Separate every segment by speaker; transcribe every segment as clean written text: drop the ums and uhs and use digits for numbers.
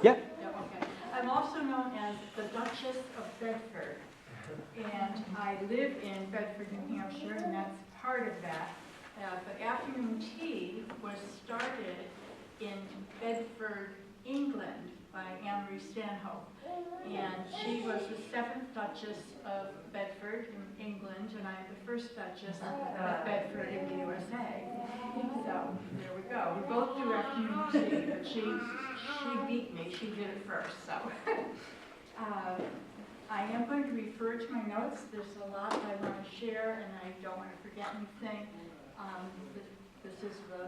Speaker 1: Yeah.
Speaker 2: Yeah, okay. I'm also known as the Duchess of Bedford, and I live in Bedford, New Hampshire, and that's part of that. But afternoon tea was started in Bedford, England by Anne-Marie Stanhope. And she was the 7th Duchess of Bedford in England, and I'm the 1st Duchess of Bedford in the USA. So there we go. We both do afternoon tea, but she beat me. She did it first. So I am going to refer to my notes. There's a lot I want to share, and I don't want to forget anything. This is the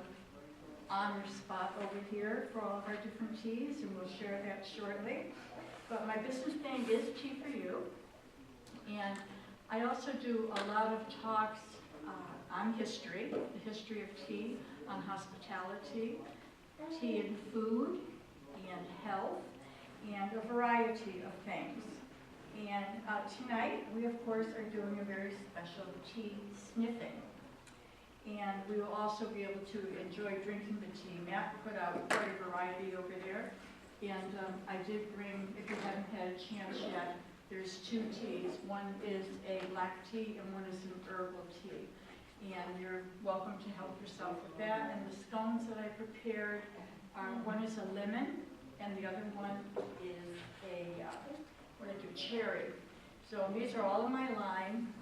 Speaker 2: honor spot over here for all of our different teas, and we'll share that shortly. But my business name is Tea for You, and I also do a lot of talks on history, the history of tea, on hospitality, tea and food, and health, and a variety of things. And tonight, we of course are doing a very special tea sniffing. And we will also be able to enjoy drinking the tea. Matt put out quite a variety over there. And I did bring, if you haven't had a chance yet, there's 2 teas. One is a black tea and one is an herbal tea. And you're welcome to help yourself with that. And the scones that I prepared, one is a lemon and the other one is a, what did I do, cherry. So these are all in my line.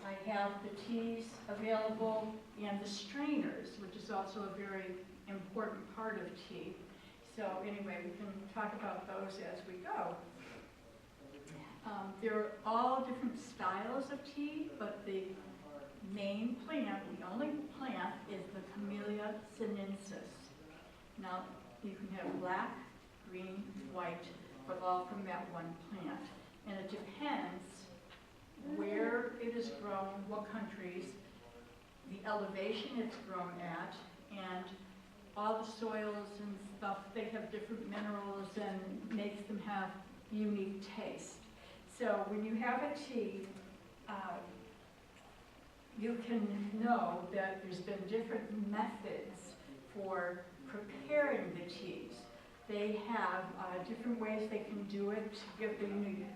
Speaker 2: I have the teas available and the strainers, which is also a very important part of tea. So anyway, we can talk about those as we go. They're all different styles of tea, but the main plant, the only plant, is the Camellia sinensis. Now, you can have black, green, white, but all from that one plant. And it depends where it is grown, what countries, the elevation it's grown at, and all the soils and stuff, they have different minerals and makes them have unique taste. So when you have a tea, you can know that there's been different methods for preparing the teas. They have different ways they can do it to give the unique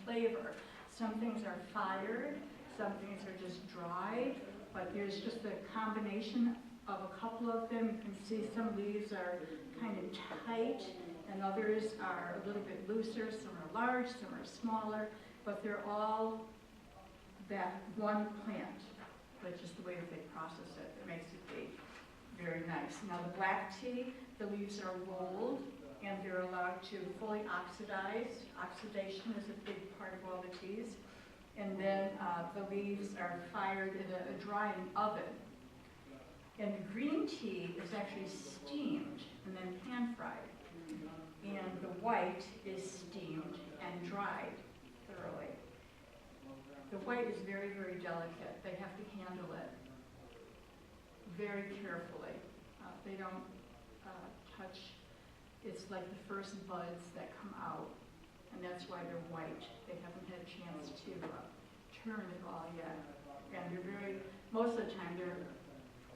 Speaker 2: flavor. Some things are fired, some things are just dried, but there's just a combination of a couple of them. You can see some leaves are kind of tight, and others are a little bit looser. Some are large, some are smaller, but they're all that one plant, but just the way that they process it, it makes it be very nice. Now the black tea, the leaves are rolled, and they're allowed to fully oxidize. Oxidation is a big part of all the teas. And then the leaves are fired in a drying oven. And the green tea is actually steamed and then pan-fried. And the white is steamed and dried thoroughly. The white is very, very delicate. They have to handle it very carefully. They don't touch. It's like the first buds that come out, and that's why they're white. They haven't had a chance to turn it all yet. And they're very, most of the time, they're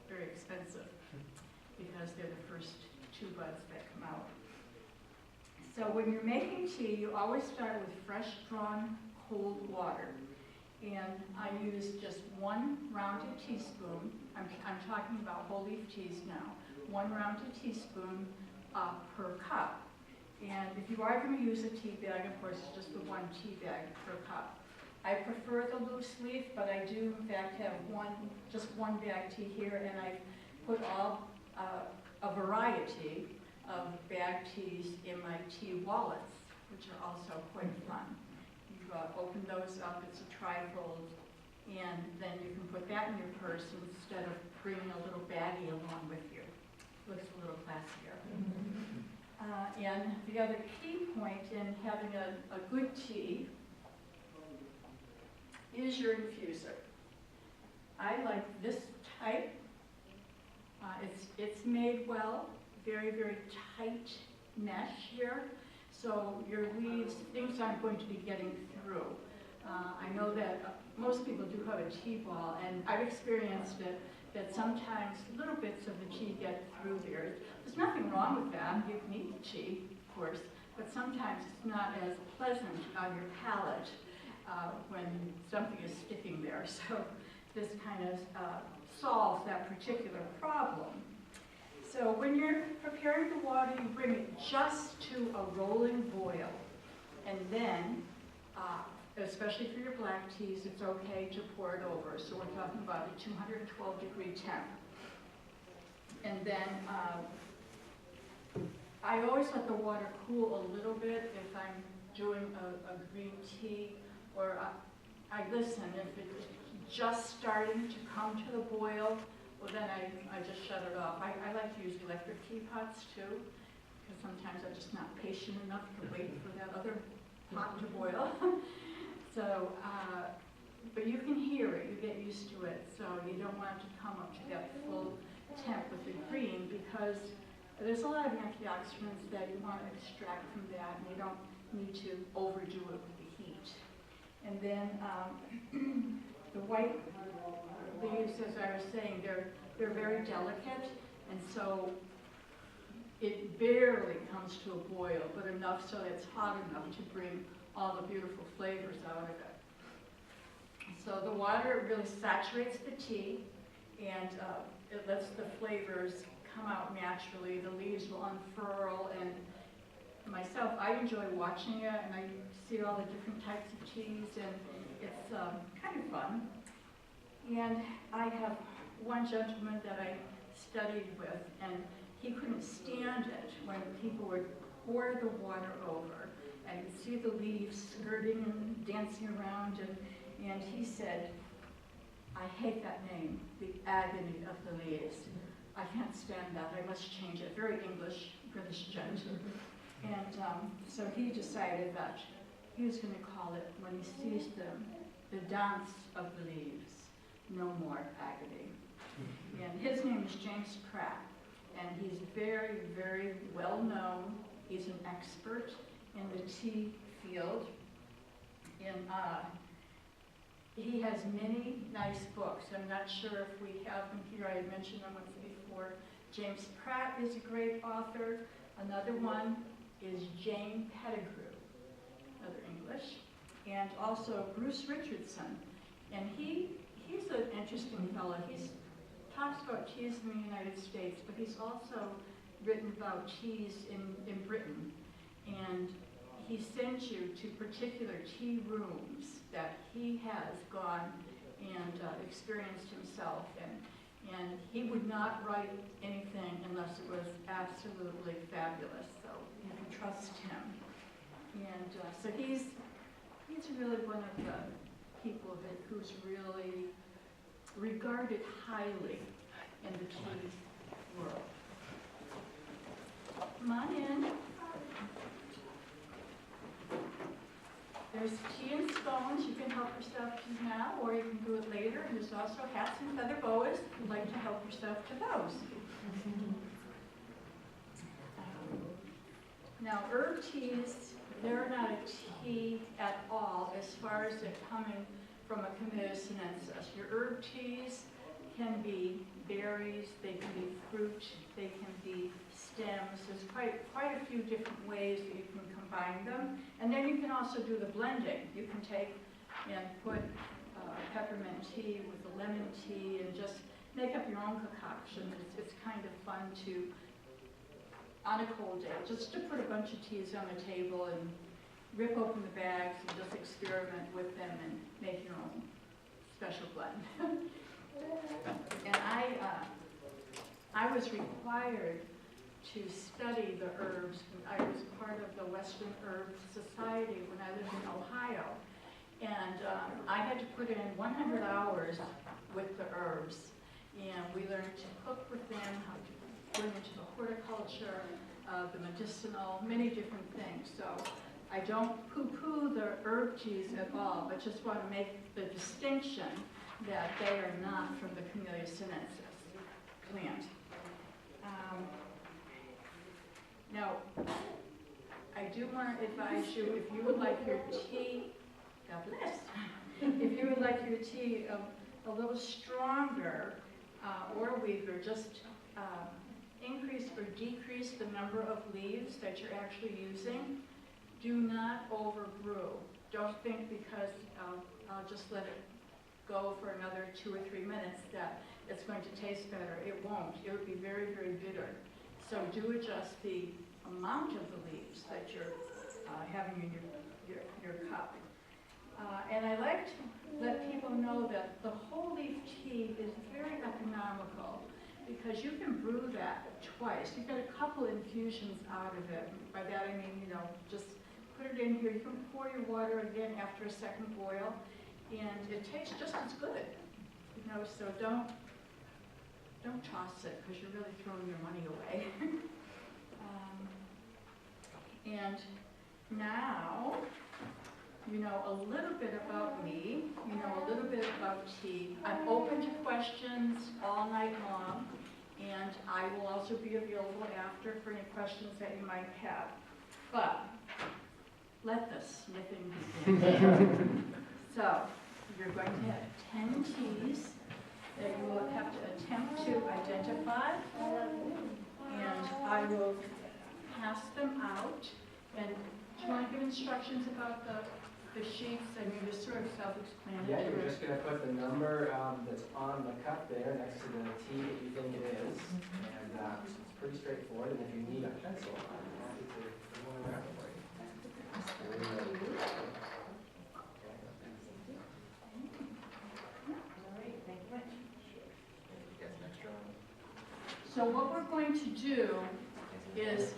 Speaker 2: very expensive because they're the first 2 buds that come out. So when you're making tea, you always start with fresh drawn cold water. And I use just 1 rounded teaspoon. I'm talking about whole leaf teas now. 1 rounded teaspoon per cup. And if you are going to use a tea bag, of course, it's just the 1 tea bag per cup. I prefer the loose leaf, but I do in fact have just one bag tea here, and I put all a variety of bag teas in my tea wallets, which are also quite fun. You open those up, it's a trifold, and then you can put that in your purse instead of bringing a little baggie along with you. Looks a little classier. And the other key point in having a good tea is your infuser. I like this type. It's made well, very, very tight mesh here. So your leaves, things aren't going to be getting through. I know that most people do have a tea ball, and I've experienced it, that sometimes little bits of the tea get through there. There's nothing wrong with that. You can eat the tea, of course, but sometimes it's not as pleasant on your palate when something is sticking there. So this kind of solves that particular problem. So when you're preparing the water, you bring it just to a rolling boil. And then, especially for your black teas, it's okay to pour it over. So we're talking about a 212-degree temp. And then I always let the water cool a little bit if I'm doing a green tea, or I listen. If it's just starting to come to the boil, well then I just shut it off. I like to use electric teapots too, because sometimes I'm just not patient enough to wait for that other pot to boil. So, but you can hear it, you get used to it, so you don't want it to come up to that full temp with the green, because there's a lot of antioxidants that you want to extract from that, and you don't need to overdo it with the heat. And then the white leaves, as I was saying, they're very delicate, and so it barely comes to a boil, but enough so it's hot enough to bring all the beautiful flavors out of it. So the water really saturates the tea, and it lets the flavors come out naturally. The leaves will unfurl, and myself, I enjoy watching it, and I see all the different types of teas, and it's kind of fun. And I have one gentleman that I studied with, and he couldn't stand it when people would pour the water over, and you'd see the leaves skirting and dancing around, and he said, I hate that name, the agony of the leaves. I can't stand that, I must change it. Very English, British gentleman. And so he decided that he was going to call it, when he sees them, the dance of the leaves, no more agony. And his name is James Pratt, and he's very, very well known. He's an expert in the tea field. And he has many nice books. I'm not sure if we have them here. I had mentioned them once before. James Pratt is a great author. Another one is Jane Pettigrew, another English. And also Bruce Richardson. And he's an interesting fellow. He talks about teas in the United States, but he's also written about teas in Britain. And he sends you to particular tea rooms that he has gone and experienced himself. And he would not write anything unless it was absolutely fabulous. So you can trust him. And so he's really one of the people who's really regarded highly in the tea world. Come on in. There's tea and scones you can help yourself to now, or you can do it later. And there's also hats and feather boas if you'd like to help yourself to those. Now, herb teas, they're not a tea at all as far as they're coming from a Camellia sinensis. Your herb teas can be berries, they can be fruit, they can be stems. There's quite a few different ways that you can combine them. And then you can also do the blending. You can take and put peppermint tea with the lemon tea and just make up your own concoction. It's kind of fun to, on a cold day, just to put a bunch of teas on the table and rip open the bags and just experiment with them and make your own special blend. And I was required to study the herbs. I was part of the Western Herb Society when I lived in Ohio. And I had to put in 100 hours with the herbs. And we learned to cook with them, how to bring into the horticulture, the medicinal, many different things. So I don't poo-poo the herb teas at all, but just want to make the distinction that they are not from the Camellia sinensis plant. Now, I do want to advise you, if you would like your tea, God bless, if you would like your tea a little stronger, or a week, or just increase or decrease the number of leaves that you're actually using. Do not overbrew. Don't think because I'll just let it go for another 2 or 3 minutes that it's going to taste better. It won't. It would be very, very bitter. So do adjust the amount of the leaves that you're having in your cup. And I like to let people know that the whole leaf tea is very economical because you can brew that twice. You get a couple infusions out of it. By that I mean, you know, just put it in here. You can pour your water again after a second boil, and it tastes just as good. You know, so don't toss it because you're really throwing your money away. And now, you know a little bit about me, you know a little bit about tea. I'm open to questions all night long, and I will also be available after for any questions that you might have. But let the sniffing begin. So, you're going to have 10 teas that you will have to attempt to identify, and I will pass them out. And do you want to give instructions about the sheets? I mean, it's sort of self-explanatory.
Speaker 1: Yeah, you're just going to put the number that's on the cup there next to the tea that you think it is. And it's pretty straightforward. And if you need a pencil, I'm happy to grab it for you.
Speaker 2: So what we're going to do is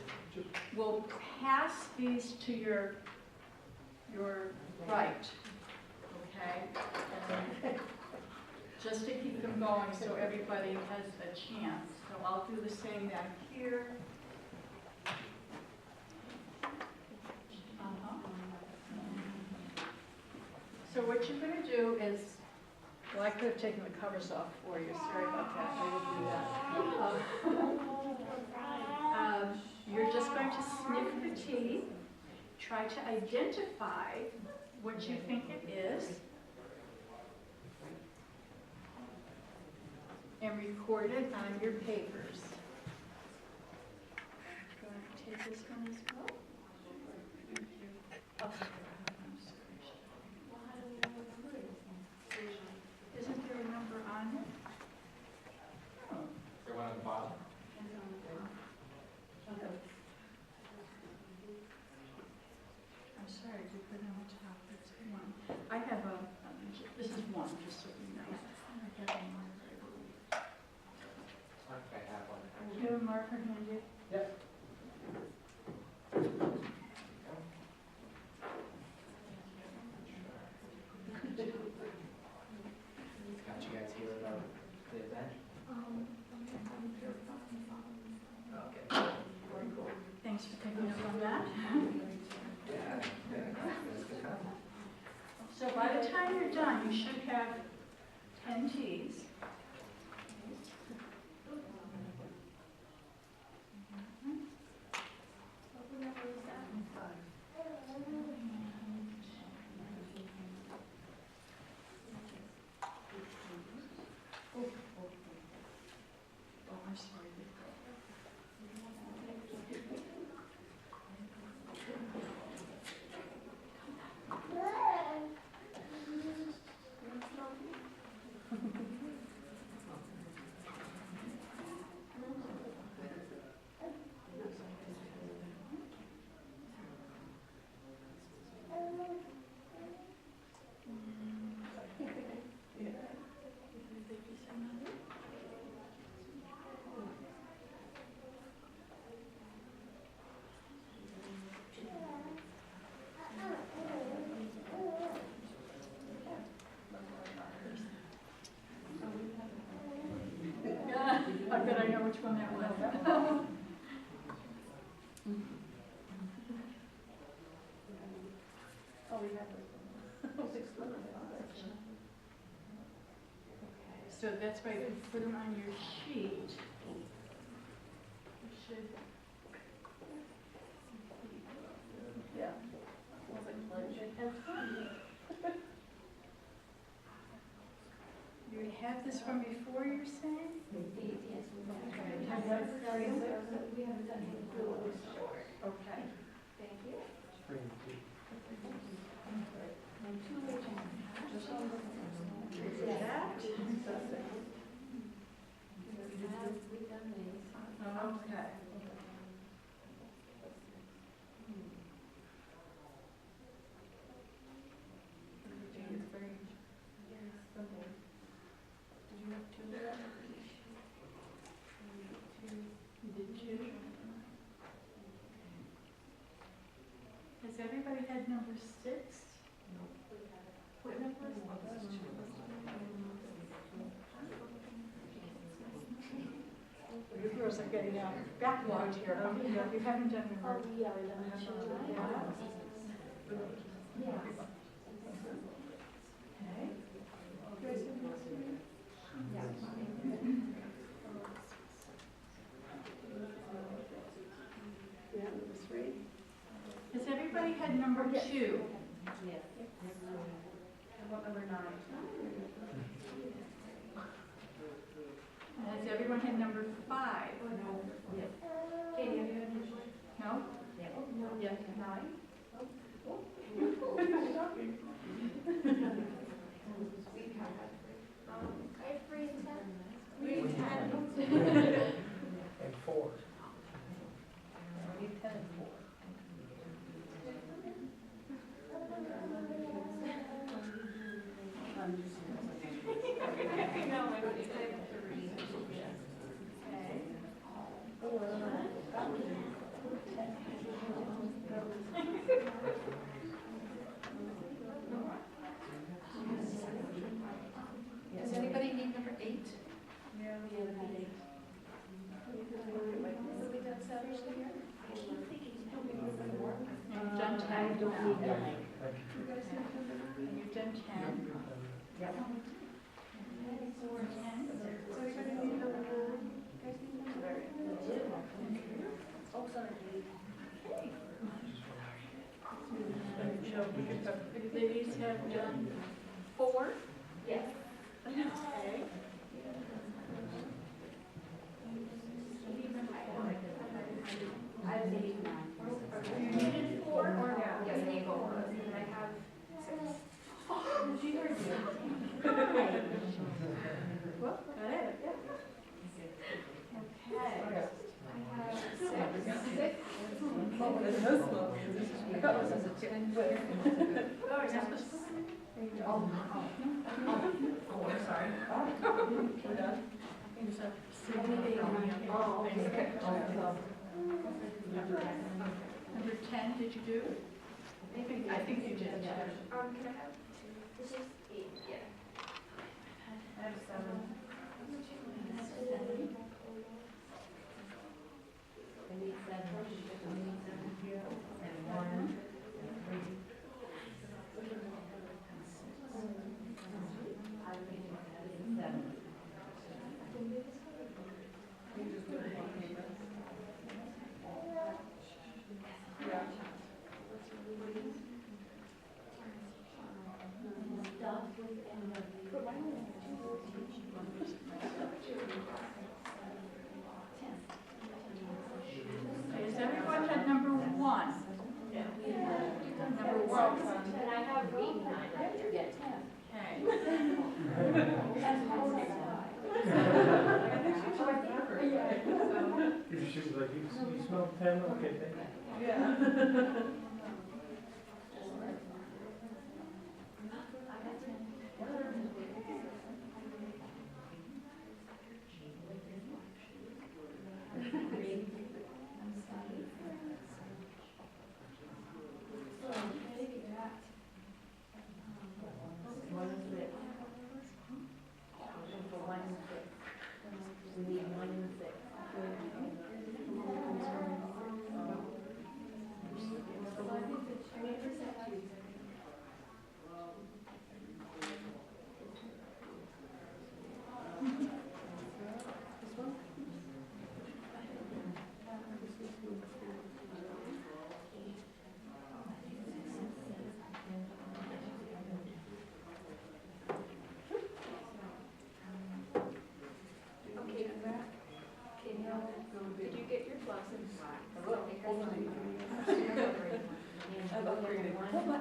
Speaker 2: we'll pass these to your right, okay? And just to keep them going so everybody has a chance. So I'll do the same back here. So what you're going to do is, well, I could have taken the covers off for you. Sorry about that. I will do that. You're just going to sniff the tea. Try to identify what you think it is. And record it on your papers. Going to take this one as well. Okay. Isn't there a number on it? Oh.
Speaker 1: Is there one on the bottom?
Speaker 2: I'm sorry, we put it on the top. That's one. I have a, this is one, just so you know. I have a marker.
Speaker 1: I have one.
Speaker 2: Do you have a marker handy?
Speaker 1: Yep. Got you guys here about the event? Okay.
Speaker 2: Very cool. Thanks for picking up on that.
Speaker 1: Yeah.
Speaker 2: So by the time you're done, you should have 10 teas. I'm sorry. I bet I know which one that was. Oh, we have this one. So that's why if you put them on your sheet, you should. Yeah. You have this from before, you're saying?
Speaker 3: Yes.
Speaker 2: Okay.
Speaker 3: We haven't done any blue or short.
Speaker 2: Okay.
Speaker 3: Thank you.
Speaker 1: Spring tea.
Speaker 3: And two which I have.
Speaker 2: Is that?
Speaker 3: We've done these.
Speaker 2: Okay. Did you? Has everybody had number 6? What number is it? You girls are getting backlogged here. You haven't done
Speaker 3: Oh,
Speaker 2: number.
Speaker 3: yeah, we done two. Yes.
Speaker 2: Has everybody had number 2?
Speaker 3: Yes. What number 9?
Speaker 2: Has everyone had number 5?
Speaker 3: Yes. Katie, have you had yours?
Speaker 2: No?
Speaker 3: Yes. 9? I have 3 and 10.
Speaker 2: We had 10.
Speaker 1: And 4.
Speaker 2: We had 10 and 4.
Speaker 3: Does anybody need number 8?
Speaker 2: Yeah.
Speaker 3: Have we done Saturday here?
Speaker 2: And you've done 10?
Speaker 3: I don't need that.
Speaker 2: And you've done 10?
Speaker 3: Yep.
Speaker 2: 4 and 10?
Speaker 3: So you're gonna need number 9? Guys need number 2? Oh, sorry.
Speaker 2: The ladies have done 4?
Speaker 3: Yes.
Speaker 2: Okay.
Speaker 3: I have 8 and 9.
Speaker 2: You needed 4 or no?
Speaker 3: Yes, I need 4. And I have 6. She heard you.
Speaker 2: Well, got it. Okay.
Speaker 3: I have 6.
Speaker 2: Oh, is that supposed to
Speaker 3: Oh, sorry.
Speaker 2: We're done?
Speaker 3: Oh, okay.
Speaker 2: Number 10, did you do? I think you did.
Speaker 3: Can I have 2? This is 8, yeah. I have 7. I need 7. And 1, and 3. I need 7.
Speaker 2: Okay, has everyone had number 1? Number 1.
Speaker 3: And I have 8 and 9. Yeah, 10.
Speaker 2: Okay.
Speaker 1: She was like, you smell 10? Okay, thank you.
Speaker 2: Yeah.
Speaker 3: We need 1 and 6. Oh,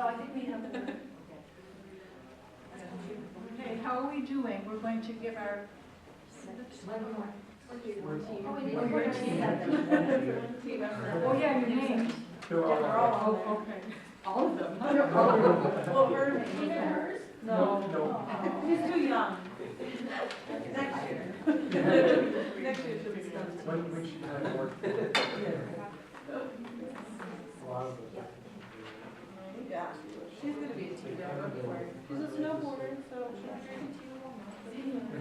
Speaker 3: I think we have them.
Speaker 2: Okay, how are we doing? We're going to give our,
Speaker 3: Oh, we need
Speaker 2: Oh,
Speaker 3: to
Speaker 2: your
Speaker 3: put
Speaker 2: team.
Speaker 3: team.
Speaker 2: oh yeah, your names.
Speaker 3: They're all on there.
Speaker 2: Okay. All of them?
Speaker 3: Well, hers, even hers?
Speaker 4: No.
Speaker 3: He's too young. Next year. Next year should be done.
Speaker 4: When she had work. A lot of it.
Speaker 3: Yeah, she's gonna be a team member before. She's a snowboarder, so she'll be a team member.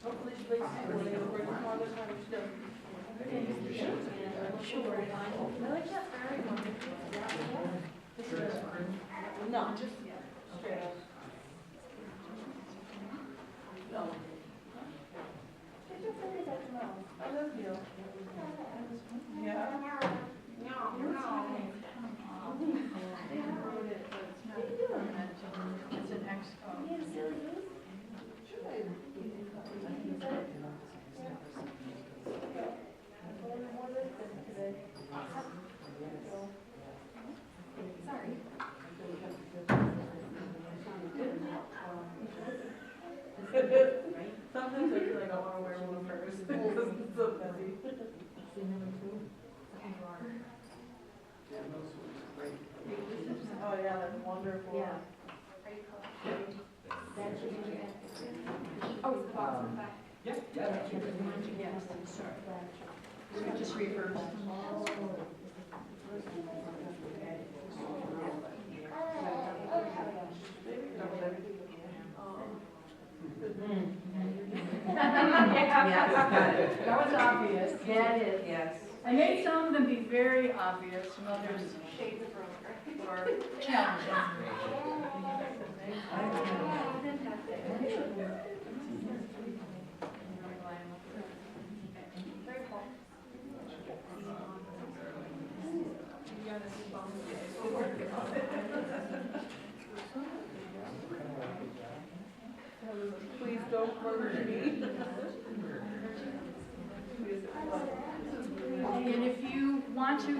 Speaker 3: Hopefully she plays snowboarding over the farther side of snow. Sure. I like that very one. No, just straight up. No. I love you. Yeah.
Speaker 2: It's an expo.
Speaker 3: Sorry. Sometimes I feel like I want to wear one first because it's so busy. Oh yeah, that's wonderful.
Speaker 2: Yeah.
Speaker 3: Oh, it's the box in the back.
Speaker 1: Yeah, yeah, that's your
Speaker 2: Yes, I'm sorry. So just reverse. That was obvious.
Speaker 3: Yeah, it is. Yes.
Speaker 2: I made some of them be very obvious, and others were challenging.
Speaker 3: Please don't murder me.
Speaker 2: And if you want to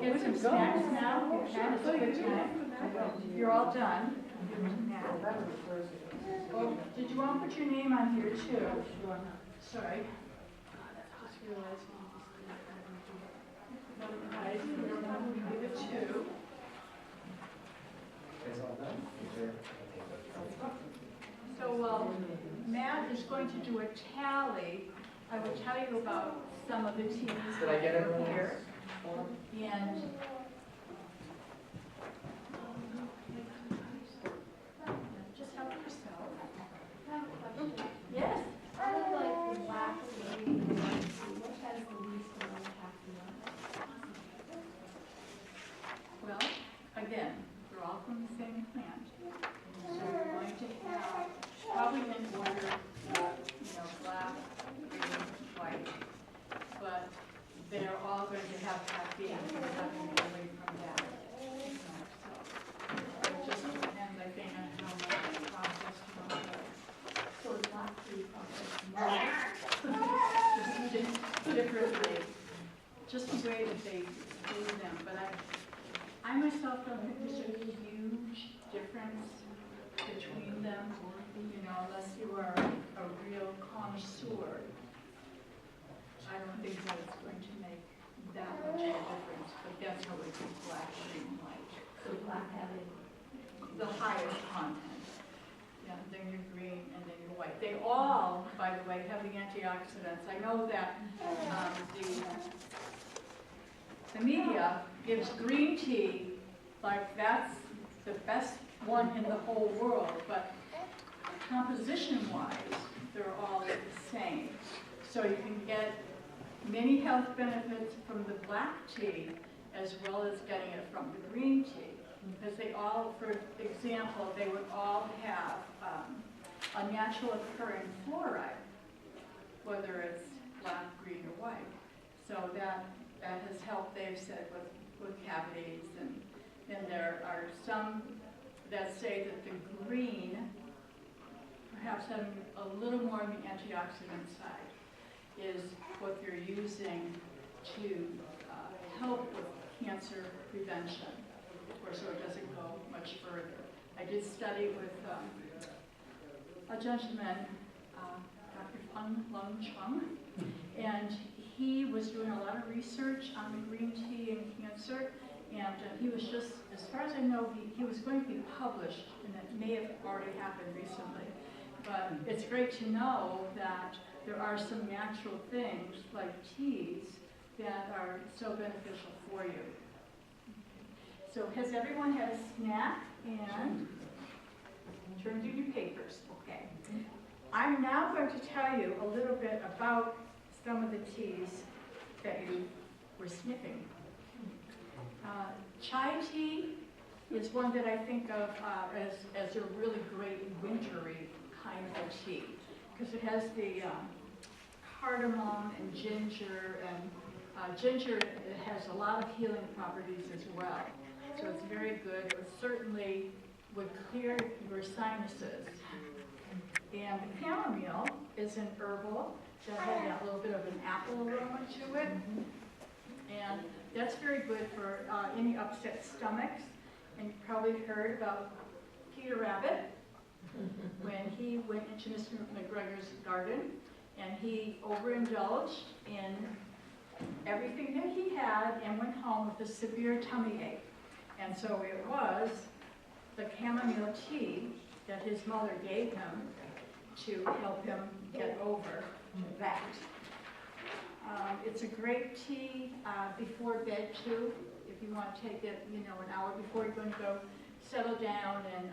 Speaker 2: get some snacks now, you can. It's a good time. You're all done. Oh, did you want to put your name on here too? Sorry. Just realized. Give it two.
Speaker 1: It's all done?
Speaker 2: So while Matt is going to do a tally, I will tell you about some of the teams
Speaker 1: Did I get
Speaker 2: that are
Speaker 1: everyone?
Speaker 2: here. And just help yourself. Yes.
Speaker 5: I would like the black, the green, and the white. Which has the least amount of happy?
Speaker 2: Well, again, they're all from the same plant. So we're going to have, probably in order, black, green, white. But they're all going to have caffeine, so we're not going to get away from that. So it just depends, I think, on how much processed you want to.
Speaker 5: So it's black, green, white.
Speaker 2: Just differently, just the way that they do them. But I myself don't think there's a huge difference between them, unless you are a real connoisseur. I don't think that it's going to make that much of a difference, but that's how it is black, green, white.
Speaker 5: So black having.
Speaker 2: The highest content. Yeah, then your green and then your white. They all, by the way, have the antioxidants. I know that the media gives green tea like that's the best one in the whole world, but composition-wise, they're all the same. So you can get many health benefits from the black tea as well as getting it from the green tea. Because they all, for example, they would all have a natural occurring fluoride, whether it's black, green, or white. So that has helped, they've said, with cavities. And there are some that say that the green, perhaps having a little more on the antioxidant side, is what they're using to help with cancer prevention. Of course, so it doesn't go much further. I did study with a gentleman, Dr. Lung Chung, and he was doing a lot of research on the green tea and cancer, and he was just, as far as I know, he was going to be published, and it may have already happened recently. But it's great to know that there are some natural things, like teas, that are so beneficial for you. So has everyone had a snack and turned in your papers? Okay. I'm now going to tell you a little bit about some of the teas that you were sniffing. Chai tea is one that I think of as a really great wintry kind of tea, because it has the cardamom and ginger, and ginger it has a lot of healing properties as well. So it's very good. It certainly would clear your sinuses. And the chamomile is an herbal that has that little bit of an apple aroma to it. And that's very good for any upset stomachs. And you've probably heard about Peter Rabbit when he went into Mr. McGregor's garden and he overindulged in everything that he had and went home with a severe tummy ache. And so it was the chamomile tea that his mother gave him to help him get over that. It's a great tea before bed too, if you want to take it, you know, an hour before you're going to go settle down. And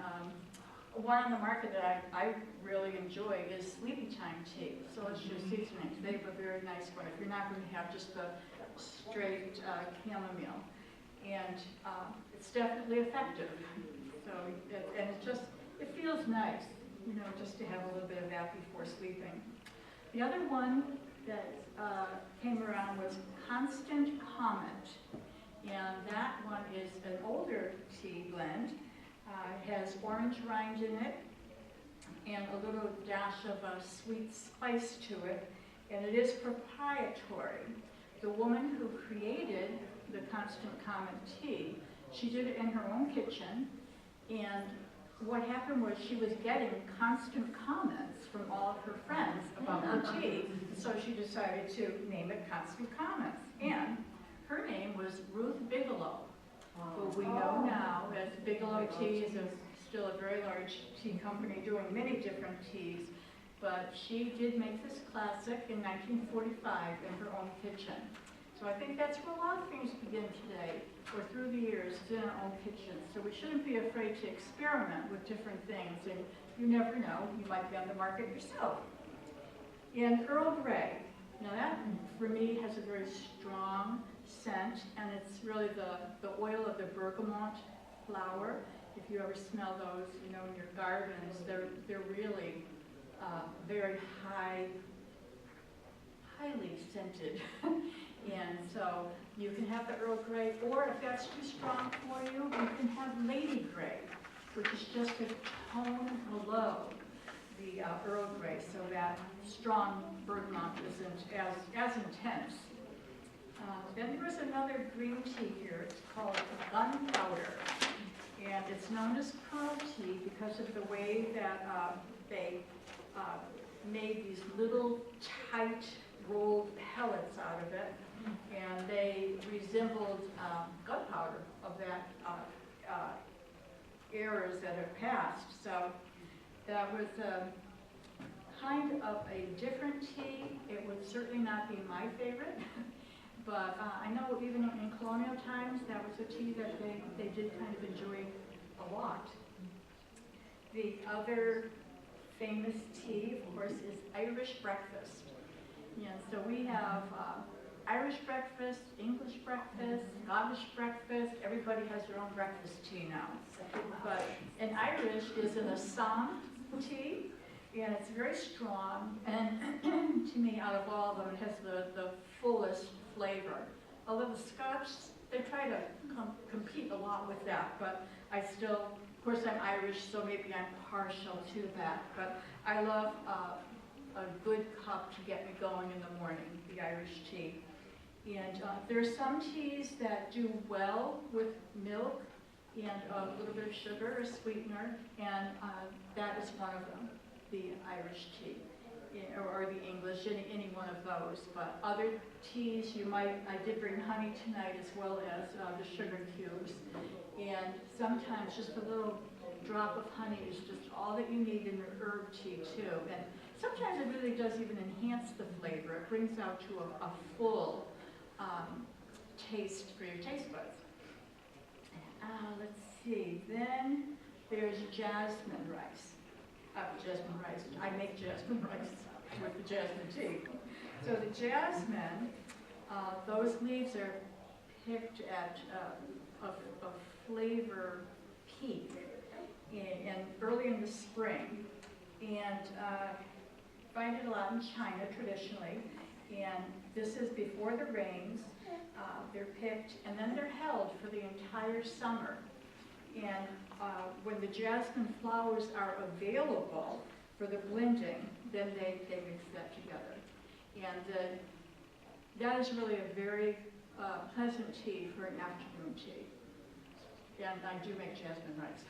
Speaker 2: one on the market that I really enjoy is sleepy time tea. So it's your seasoning. They have a very nice one if you're not going to have just the straight chamomile. And it's definitely effective. So, it feels nice, you know, just to have a little bit of that before sleeping. The other one that came around was Constant Comment. And that one is an older tea blend. It has orange rind in it and a little dash of a sweet spice to it. And it is proprietary. The woman who created the Constant Comment tea, she did it in her own kitchen. And what happened was she was getting constant comments from all of her friends about the tea, so she decided to name it Constant Comments. And her name was Ruth Bigelow, who we know now as Bigelow Tea is still a very large tea company doing many different teas, but she did make this classic in 1945 in her own kitchen. So I think that's where a lot of things begin today, or through the years, in our own kitchens. So we shouldn't be afraid to experiment with different things, and you never know, you might be on the market yourself. And Earl Grey, now that for me has a very strong scent, and it's really the oil of the bergamot flower. If you ever smell those, you know, in your gardens, they're really very highly scented. And so you can have the Earl Grey, or if that's too strong for you, you can have Lady Grey, which is just a tone below the Earl Grey, so that strong bergamot isn't as intense. Then there is another green tea here. It's called Gunpowder, and it's known as pearl tea because of the way that they made these little tight rolled pellets out of it, and they resembled gunpowder of that eras that have passed. So that was kind of a different tea. It would certainly not be my favorite, but I know even in colonial times that was a tea that they did kind of enjoy a lot. The other famous tea, of course, is Irish breakfast. Yeah, so we have Irish breakfast, English breakfast, Scottish breakfast. Everybody has their own breakfast tea now. But an Irish is an Assam tea, and it's very strong. And to me, out of all of them, it has the fullest flavor. Although the Scotch, they try to compete a lot with that, but I still, of course I'm Irish, so maybe I'm partial to that. But I love a good cup to get me going in the morning, the Irish tea. And there are some teas that do well with milk and a little bit of sugar or sweetener, and that is one of them, the Irish tea, or the English, any one of those. But other teas, I did bring honey tonight as well as the sugar cubes. And sometimes just a little drop of honey is just all that you need in an herb tea too. And sometimes it really does even enhance the flavor. It brings out to a full taste for your taste buds. Let's see, then there's jasmine rice. I make jasmine rice with the jasmine tea. So the jasmine, those leaves are picked at a flavor peak and early in the spring. And find it a lot in China traditionally. And this is before the rains. They're picked and then they're held for the entire summer. And when the jasmine flowers are available for the blending, then they mix that together. And that is really a very pleasant tea for an afternoon tea. And I do make jasmine rice.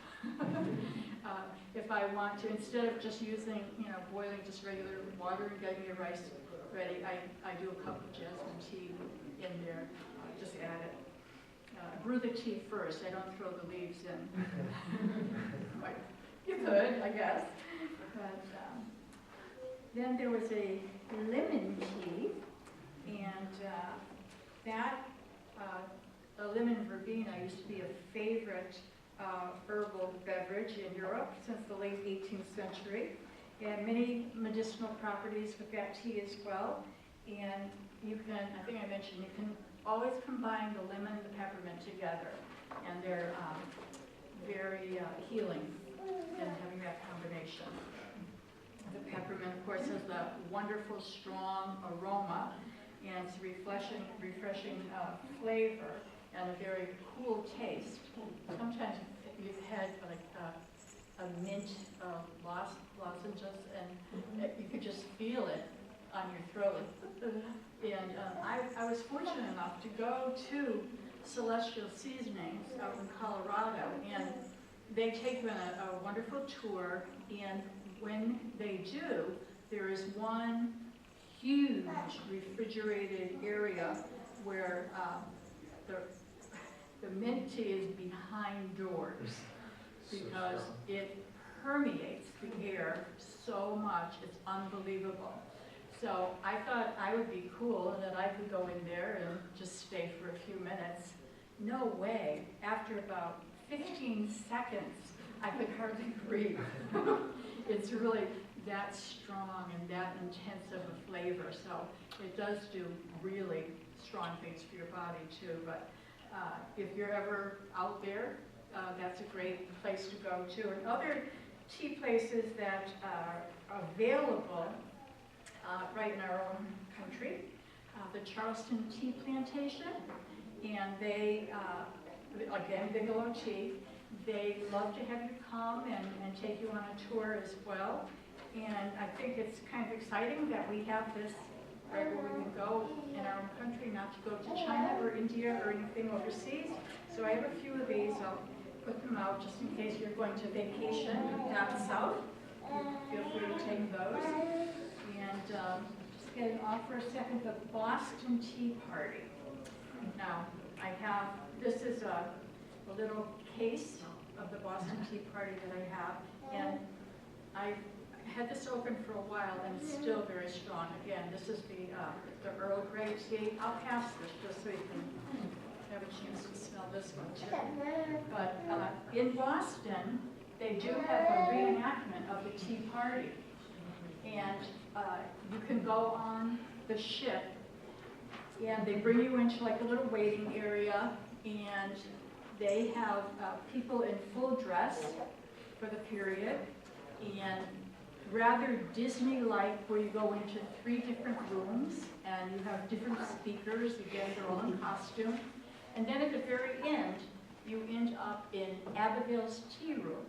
Speaker 2: If I want to, instead of just using, boiling just regular water and getting your rice ready, I do a cup of jasmine tea in there, just add it. Brew the tea first, I don't throw the leaves in. You could, I guess. But then there was a lemon tea, and a lemon verbena used to be a favorite herbal beverage in Europe since the late 18th century. And many medicinal properties with that tea as well. And you can, I think I mentioned, you can always combine the lemon and the peppermint together. And they're very healing in having that combination. The peppermint, of course, has a wonderful, strong aroma, and it's a refreshing flavor and a very cool taste. Sometimes you've had like a mint lozenges, and you could just feel it on your throat. And I was fortunate enough to go to Celestial Seasonings out in Colorado, and they take you on a wonderful tour, and when they do, there is one huge refrigerated area where the mint tea is behind doors because it permeates the air so much, it's unbelievable. So I thought I would be cool and that I could go in there and just stay for a few minutes. No way. After about 15 seconds, I could hardly breathe. It's really that strong and that intense of a flavor, so it does do really strong things for your body too. But if you're ever out there, that's a great place to go to. And other tea places that are available right in our own country, the Charleston Tea Plantation, and they, again, Bigelow Tea, they love to have you come and take you on a tour as well. And I think it's kind of exciting that we have this right where we can go in our own country, not to go to China or India or anything overseas. So I have a few of these. I'll put them out just in case you're going to vacation down south. Feel free to take those. And just getting off for a second, the Boston Tea Party. Now, I have, this is a little case of the Boston Tea Party that I have, and I had this open for a while and it's still very strong. Again, this is the Earl Grey tea. I'll pass this just so you can have a chance to smell this one too. But in Boston, they do have a reenactment of the Tea Party. And you can go on the ship and they bring you into like a little waiting area, and they have people in full dress for the period, and rather Disney-like, where you go into 3 different rooms and you have different speakers, again, they're all in costume. And then at the very end, you end up in Abigail's tea room,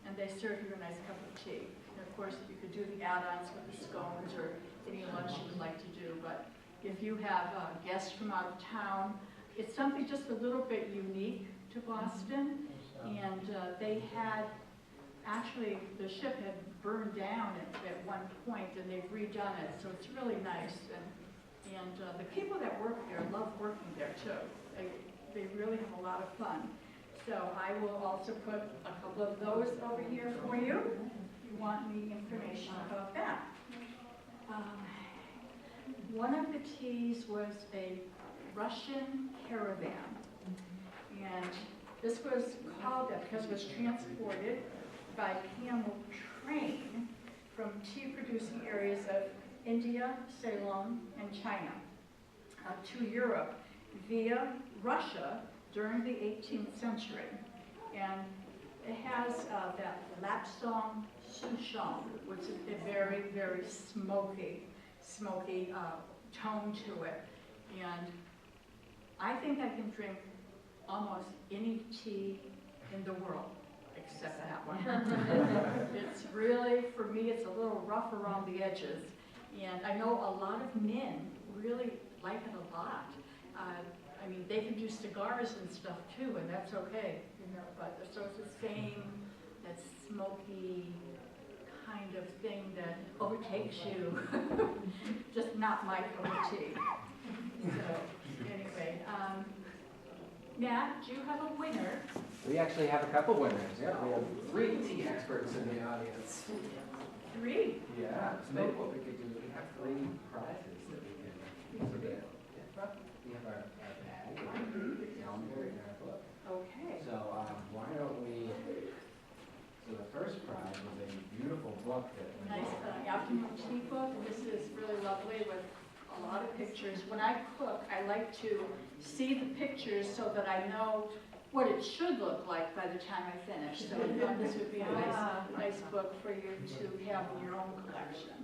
Speaker 2: and they serve you a nice cup of tea. And of course, you could do the add-ons with the scones or any lunch you would like to do, but if you have guests from out of town. It's something just a little bit unique to Boston, and they had, actually, the ship had burned down at one point, and they've redone it, so it's really nice. And the people that work there love working there too. They really have a lot of fun. So I will also put a couple of those over here for you, if you want any information about that. One of the teas was a Russian caravan, and this was called that because it was transported by camel train from tea-producing areas of India, Ceylon, and China to Europe via Russia during the 18th century. And it has that Lapsang Souchong, which is a very, very smoky tone to it. And I think I can drink almost any tea in the world except that one. It's really, for me, it's a little rough around the edges. And I know a lot of men really like it a lot. I mean, they can do cigars and stuff too, and that's okay, you know, but so it's the same, that smoky kind of thing that overtakes you. Just not my cup of tea. So, anyway, Matt, do you have a winner?
Speaker 1: We actually have a couple winners, yeah. We have 3 tea experts in the audience.
Speaker 2: 3?
Speaker 1: Yeah, so maybe what we could do is we have 3 prizes that we can, so we have our bag, our calendar, and our book.
Speaker 2: Okay.
Speaker 1: So why don't we, so the first prize was a beautiful book that.
Speaker 2: Nice afternoon tea book. This is really lovely with a lot of pictures. When I cook, I like to see the pictures so that I know what it should look like by the time I finish. So I thought this would be a nice book for you to have in your own collection.